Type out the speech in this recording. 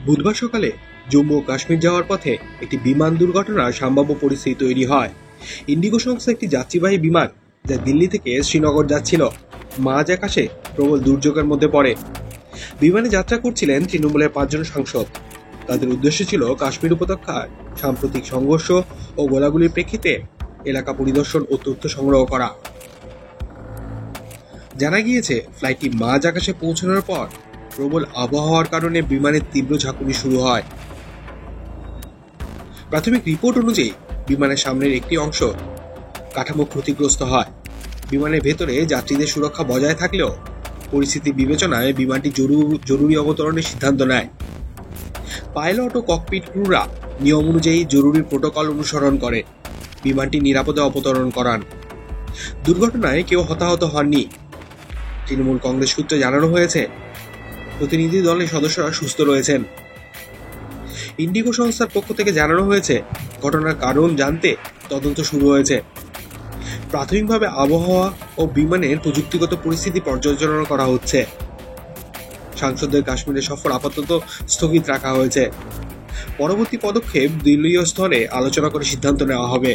বুধবার সকালে জম্মু ও কাশ্মীর যাওয়ার পথে একটি বিমান দুর্ঘটনার সম্ভাব্য পরিস্থিতি তৈরি হয়। ইন্ডিগো সংস্থা একটি যাত্রীবাহী বিমান যা দিল্লি থেকে শ্রীনগর যাচ্ছিল মাঝ আকাশে প্রবল দুর্যোগের মধ্যে পড়ে। বিমানে যাত্রা করছিলেন তৃণমূলের 5 জন সাংসদ। তাদের উদ্দেশ্য ছিল কাশ্মীর উপত্যকায় সাম্প্রতিক সংঘর্ষ ও গোলাগুলির প্রেক্ষিতে এলাকা পরিদর্শন ও তথ্য সংগ্রহ করা। জানা গিয়েছে, ফ্লাইটটি মাঝ আকাশে পৌঁছানোর পর প্রবল আবহাওয়ার কারণে বিমানের তীব্র ঝাঁকুনি শুরু হয়। প্রাথমিক রিপোর্ট অনুযায়ী বিমানের সামনের একটি অংশ কাঠামো ক্ষতিগ্রস্ত হয়। বিমানের ভেতরে যাত্রীদের সুরক্ষা বজায় থাকলেও পরিস্থিতি বিবেচনায় বিমানটি জরুরি অবতরণের সিদ্ধান্ত নেয়। পাইলট ও ককপিট ক্রুরা নিয়ম অনুযায়ী জরুরি প্রোটোকল অনুসরণ করে বিমানটি নিরাপদে অবতরণ করান। দুর্ঘটনায় কেউ হতাহত হননি। তৃণমূল কংগ্রেস সূত্রে জানানো হয়েছে, প্রতিনিধি দলের সদস্যরা সুস্থ রয়েছেন। ইন্ডিগো সংস্থার পক্ষ থেকে জানানো হয়েছে, ঘটনার কারণ জানতে তদন্ত শুরু হয়েছে। প্রাথমিকভাবে আবহাওয়া ও বিমানের প্রযুক্তিগত পরিস্থিতি পর্যালোচনা করা হচ্ছে। সাংসদদের কাশ্মীরের সফর আপাতত স্থগিত রাখা হয়েছে। পরবর্তী পদক্ষেপ দলীয় স্তরে আলোচনা করে সিদ্ধান্ত নেওয়া হবে।